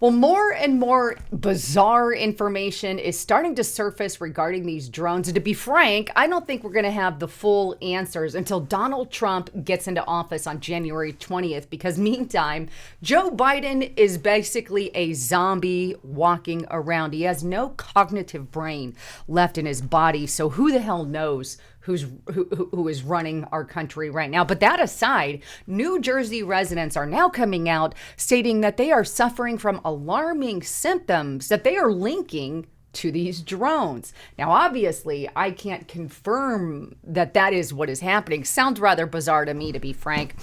Well, more and more bizarre information is starting to surface regarding these drones. And to be frank, I don't think we're going to have the full answers until Donald Trump gets into office on January 20th, because meantime, Joe Biden is basically a zombie walking around. He has no cognitive brain left in his body. So who the hell knows who is running our country right now. But that aside, New Jersey residents are now coming out stating that they are suffering from alarming symptoms that they are linking to these drones. Now, obviously, I can't confirm that that is what is happening. Sounds rather bizarre to me, to be frank.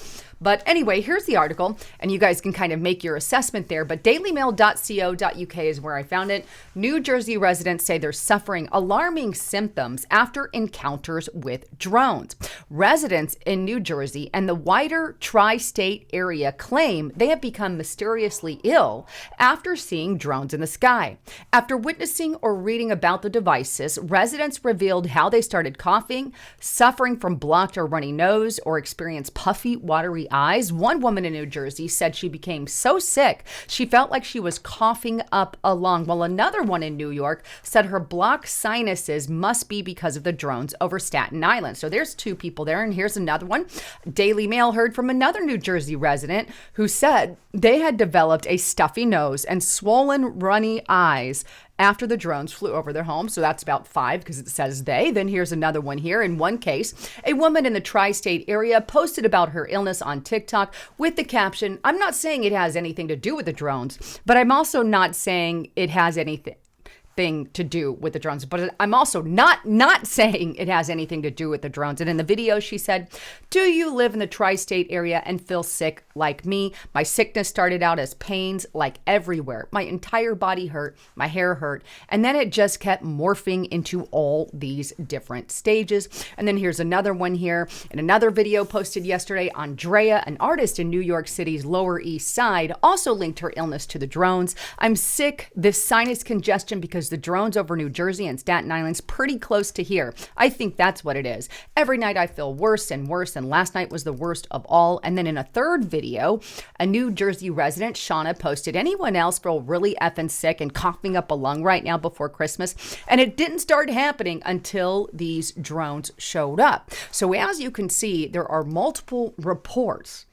But anyway, here's the article, and you guys can kind of make your assessment there. But dailymail.co.uk is where I found it. New Jersey residents say they're suffering alarming symptoms after encounters with drones. Residents in New Jersey and the wider tri-state area claim they have become mysteriously ill after seeing drones in the sky. After witnessing or reading about the devices, residents revealed how they started coughing, suffering from blocked or runny nose, or experienced puffy, watery eyes. One woman in New Jersey said she became so sick she felt like she was coughing up a lung, while another one in New York said her blocked sinuses must be because of the drones over Staten Island. So there's two people there, and here's another one. Daily Mail heard from another New Jersey resident who said they had developed a stuffy nose and swollen, runny eyes after the drones flew over their home. So that's about 5 because it says they. Then here's another one here. In one case, a woman in the tri-state area posted about her illness on TikTok with the caption, "I'm not saying it has anything to do with the drones, but I'm also not saying it has anything to do with the drones, but I'm also not saying it has anything to do with the drones." And in the video, she said, "Do you live in the tri-state area and feel sick like me? My sickness started out as pains like everywhere. My entire body hurt, my hair hurt, and then it just kept morphing into all these different stages." And then here's another one here. In another video posted yesterday, Andrea, an artist in New York City's Lower East Side, also linked her illness to the drones. "I'm sick, this sinus congestion because the drones over New Jersey and Staten Island's pretty close to here. I think that's what it is. Every night I feel worse and worse, and last night was the worst of all." And then in a third video, a New Jersey resident, Shauna, posted, "Anyone else feel really effing sick and coughing up a lung right now before Christmas?" And it didn't start happening until these drones showed up. So as you can see, there are multiple reports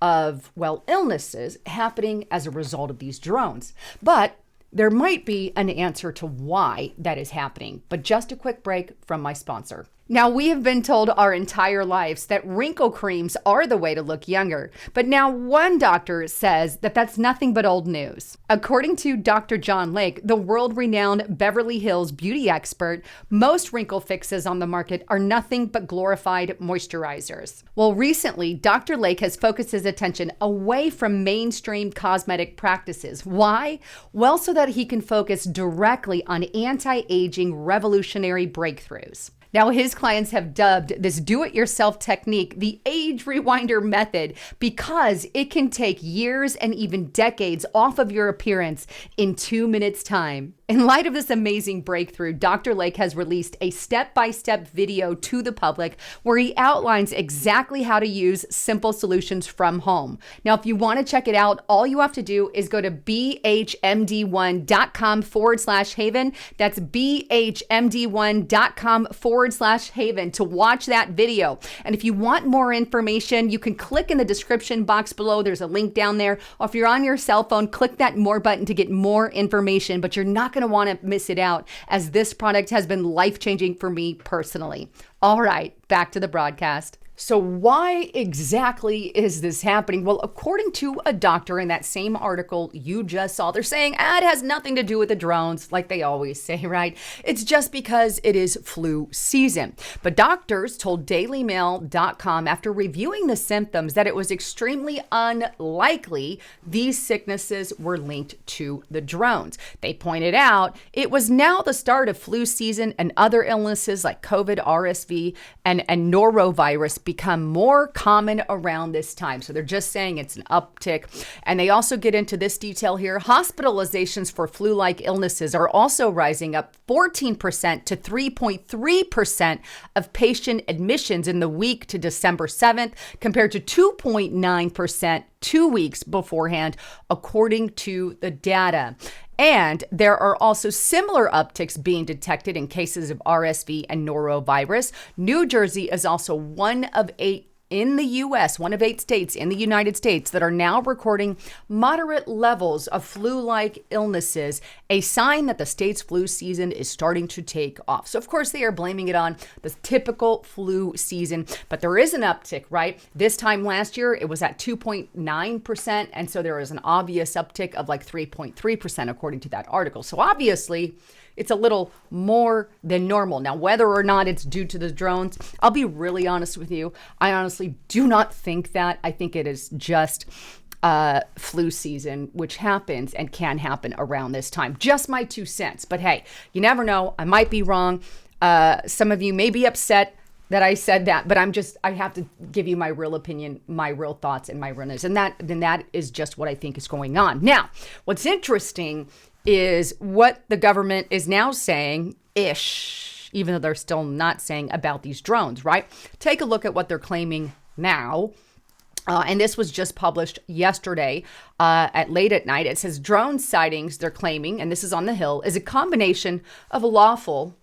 of, well, illnesses happening as a result of these drones. But there might be an answer to why that is happening, but just a quick break from my sponsor. Now, we have been told our entire lives that wrinkle creams are the way to look younger, but now one doctor says that that's nothing but old news. According to Dr. John Lake, the world-renowned Beverly Hills beauty expert, most wrinkle fixes on the market are nothing but glorified moisturizers. Well, recently, Dr. Lake has focused his attention away from mainstream cosmetic practices. Why? Well, so that he can focus directly on anti-aging revolutionary breakthroughs. Now, his clients have dubbed this do-it-yourself technique the age rewinder method because it can take years and even decades off of your appearance in 2 minutes' time. In light of this amazing breakthrough, Dr. Lake has released a step-by-step video to the public where he outlines exactly how to use simple solutions from home. Now, if you want to check it out, all you have to do is go to bhmd1.com/haven. That's bhmd1.com/haven to watch that video. And if you want more information, you can click in the description box below. There's a link down there. Or if you're on your cell phone, click that more button to get more information, but you're not going to want to miss it out, as this product has been life-changing for me personally. All right, back to the broadcast. So why exactly is this happening? Well, according to a doctor in that same article you just saw, they're saying, it has nothing to do with the drones, like they always say, right? It's just because it is flu season. But doctors told dailymail.com after reviewing the symptoms that it was extremely unlikely these sicknesses were linked to the drones. They pointed out it was now the start of flu season and other illnesses like COVID, RSV, and norovirus become more common around this time. So they're just saying it's an uptick. And they also get into this detail here. Hospitalizations for flu-like illnesses are also rising, up 14% to 3.3% of patient admissions in the week to December 7th, compared to 2.9% 2 weeks beforehand, according to the data. And there are also similar upticks being detected in cases of RSV and norovirus. New Jersey is also one of 8 in the U.S., one of 8 states in the United States that are now recording moderate levels of flu-like illnesses, a sign that the state's flu season is starting to take off. So, of course, they are blaming it on the typical flu season, but there is an uptick, right? This time last year, it was at 2.9%, and so there is an obvious uptick of like 3.3%, according to that article. So, obviously, it's a little more than normal. Now, whether or not it's due to the drones, I'll be really honest with you. I honestly do not think that. I think it is just flu season, which happens and can happen around this time. Just my 2 cents. But hey, you never know. I might be wrong. Some of you may be upset that I said that, but I have to give you my real opinion, my real thoughts, and my realness. And that is just what I think is going on. Now, what's interesting is what the government is now saying-ish, even though they're still not saying about these drones, right? Take a look at what they're claiming now. And this was just published yesterday at late at night. It says drone sightings, they're claiming, and this is on the Hill, is a combination of lawful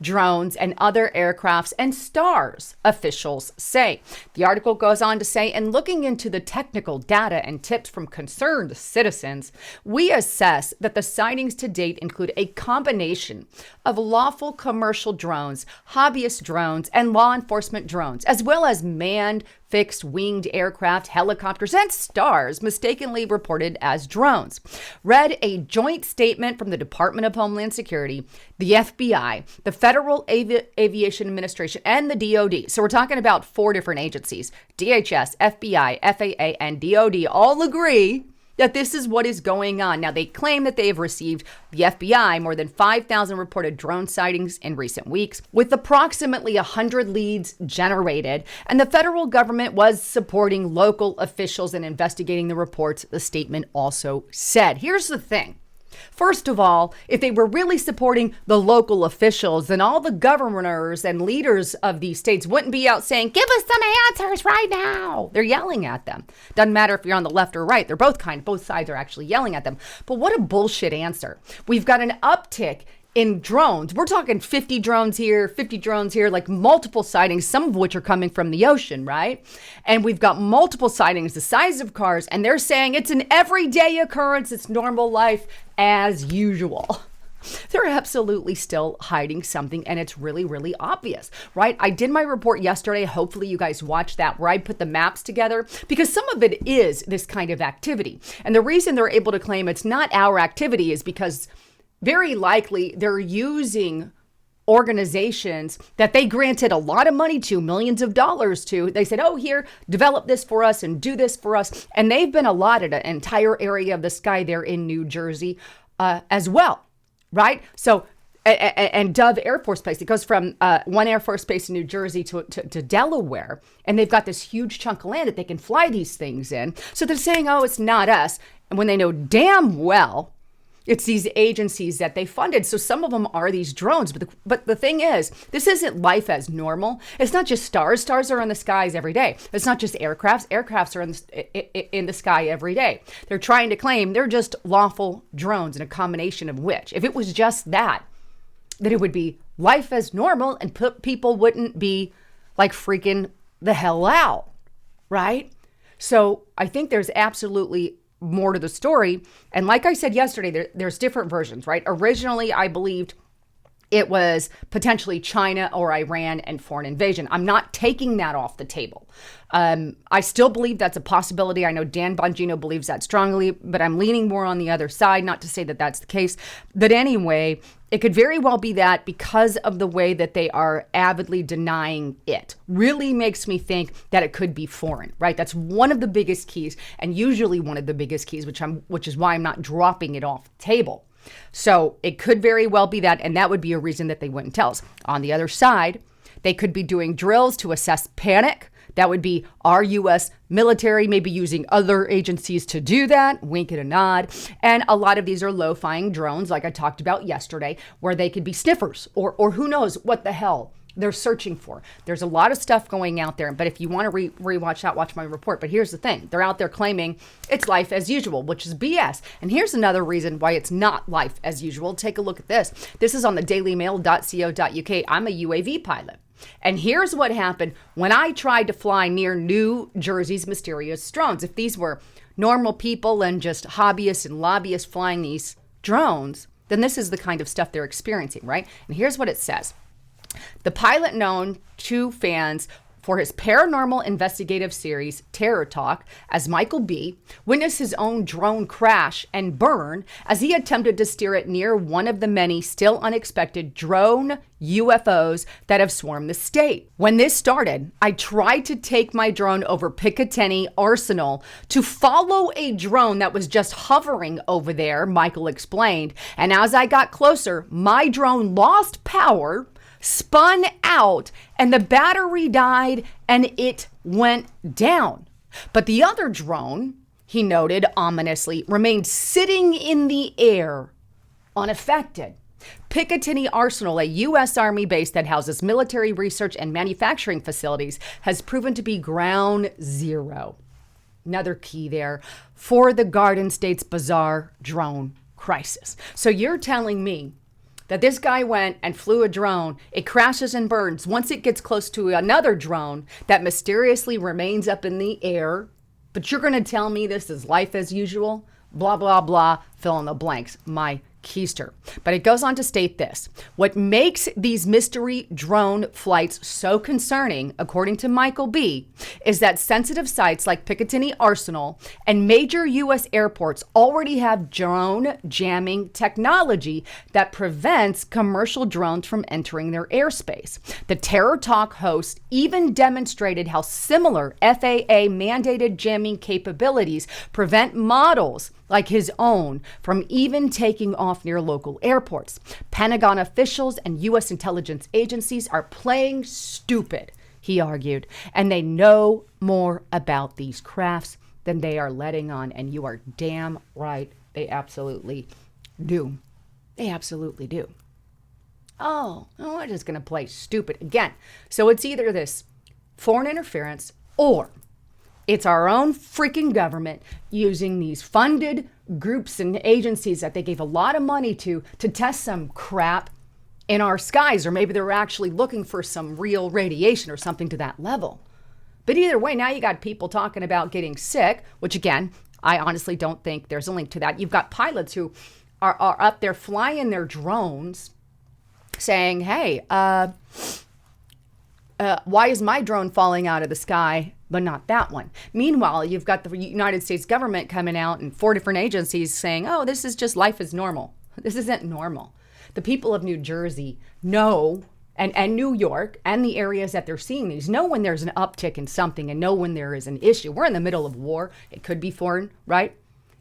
drones and other aircrafts and stars, officials say. The article goes on to say, in looking into the technical data and tips from concerned citizens, we assess that the sightings to date include a combination of lawful commercial drones, hobbyist drones, and law enforcement drones, as well as manned fixed-winged aircraft, helicopters, and stars mistakenly reported as drones. Read a joint statement from the Department of Homeland Security, the FBI, the Federal Aviation Administration, and the DOD. So we're talking about 4 different agencies. DHS, FBI, FAA, and DOD all agree that this is what is going on. Now, they claim that they have received, the FBI, more than 5,000 reported drone sightings in recent weeks, with approximately 100 leads generated. And the federal government was supporting local officials in investigating the reports, the statement also said. Here's the thing. First of all, if they were really supporting the local officials, then all the governors and leaders of these states wouldn't be out saying, give us some answers right now. They're yelling at them. Doesn't matter if you're on the left or right. They're both sides are actually yelling at them. But what a bullshit answer. We've got an uptick in drones. We're talking 50 drones here, like multiple sightings, some of which are coming from the ocean, right? And we've got multiple sightings the size of cars, and they're saying it's an everyday occurrence. It's normal life as usual. They're absolutely still hiding something, and it's really, really obvious, right? I did my report yesterday. Hopefully you guys watched that, where I put the maps together, because some of it is this kind of activity. And the reason they're able to claim it's not our activity is because very likely they're using organizations that they granted a lot of money to, millions of dollars to. They said, oh, here, develop this for us and do this for us. And they've been allotted an entire area of the sky there in New Jersey as well, right? So, and Dove Air Force Base, it goes from one Air Force Base in New Jersey to Delaware. And they've got this huge chunk of land that they can fly these things in. So they're saying, oh, it's not us. And when they know damn well it's these agencies that they funded. So some of them are these drones. But the thing is, this isn't life as normal. It's not just stars. Stars are in the skies every day. It's not just aircrafts. Aircrafts are in the sky every day. They're trying to claim they're just lawful drones, and a combination of which, if it was just that, then it would be life as normal, and people wouldn't be like freaking the hell out, right? So I think there's absolutely more to the story. And like I said yesterday, there's different versions, right? Originally, I believed it was potentially China or Iran and foreign invasion. I'm not taking that off the table. I still believe that's a possibility. I know Dan Bongino believes that strongly, but I'm leaning more on the other side, not to say that that's the case. But anyway, it could very well be that, because of the way that they are avidly denying it. Really makes me think that it could be foreign, right? That's one of the biggest keys, and usually one of the biggest keys, which is why I'm not dropping it off the table. So it could very well be that, and that would be a reason that they wouldn't tell us. On the other side, They could be doing drills to assess panic. That would be our U.S. military, maybe using other agencies to do that, wink and a nod. And a lot of these are low-flying drones, like I talked about yesterday, where they could be sniffers or who knows what the hell they're searching for. There's a lot of stuff going out there, but if you want to rewatch that, watch my report. But here's the thing. They're out there claiming it's life as usual, which is BS. And here's another reason why it's not life as usual. Take a look at this. This is on the dailymail.co.uk. I'm a UAV pilot. And here's what happened when I tried to fly near New Jersey's mysterious drones. If these were normal people and just hobbyists and lobbyists flying these drones, then this is the kind of stuff they're experiencing, right? And here's what it says. The pilot, known to fans for his paranormal investigative series, Terror Talk, as Michael B., witnessed his own drone crash and burn as he attempted to steer it near one of the many still unexpected drone UFOs that have swarmed the state. When this started, I tried to take my drone over Picatinny Arsenal to follow a drone that was just hovering over there, Michael explained. And as I got closer, my drone lost power, spun out, and the battery died and it went down. But the other drone, he noted ominously, remained sitting in the air unaffected. Picatinny Arsenal, a U.S. Army base that houses military research and manufacturing facilities, has proven to be ground zero. Another key there for the Garden State's bizarre drone crisis. So you're telling me that this guy went and flew a drone, it crashes and burns. Once it gets close to another drone that mysteriously remains up in the air, but you're going to tell me this is life as usual? Blah, blah, blah, fill in the blanks. My keister. But it goes on to state this. What makes these mystery drone flights so concerning, according to Michael B., is that sensitive sites like Picatinny Arsenal and major U.S. airports already have drone jamming technology that prevents commercial drones from entering their airspace. The Terror Talk host even demonstrated how similar FAA mandated jamming capabilities prevent models like his own from even taking off near local airports. Pentagon officials and U.S. intelligence agencies are playing stupid, he argued, and they know more about these crafts than they are letting on. And you are damn right, they absolutely do. They absolutely do. Oh, we're just going to play stupid again. So it's either this foreign interference or it's our own freaking government using these funded groups and agencies that they gave a lot of money to test some crap in our skies. Or maybe they're actually looking for some real radiation or something to that level. But either way, now you got people talking about getting sick, which again, I honestly don't think there's a link to that. You've got pilots who are up there flying their drones saying, hey, why is my drone falling out of the sky, but not that one? Meanwhile, you've got the United States government coming out and 4 different agencies saying, oh, this is just life as normal. This isn't normal. The people of New Jersey know, and New York and the areas that they're seeing these, know when there's an uptick in something and know when there is an issue. We're in the middle of war. It could be foreign, right?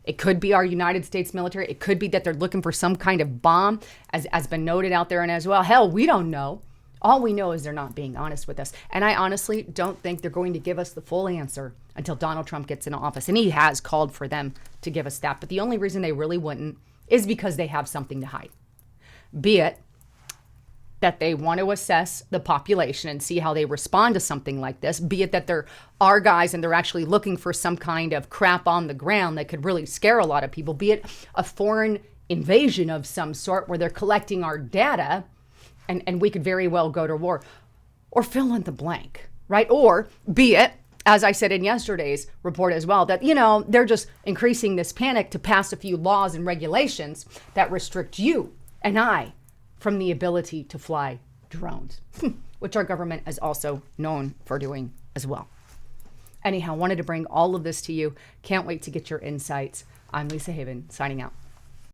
It could be our United States military. It could be that they're looking for some kind of bomb, as been noted out there and as well. Hell, we don't know. All we know is they're not being honest with us. And I honestly don't think they're going to give us the full answer until Donald Trump gets in office. And he has called for them to give us that. But the only reason they really wouldn't is because they have something to hide. Be it that they want to assess the population and see how they respond to something like this. Be it that they're our guys and they're actually looking for some kind of crap on the ground that could really scare a lot of people. Be it a foreign invasion of some sort where they're collecting our data and we could very well go to war, or fill in the blank, right? Or be it, as I said in yesterday's report as well, that, they're just increasing this panic to pass a few laws and regulations that restrict you and I from the ability to fly drones, which our government is also known for doing as well. Anyhow, wanted to bring all of this to you. Can't wait to get your insights. I'm Lisa Haven, signing out.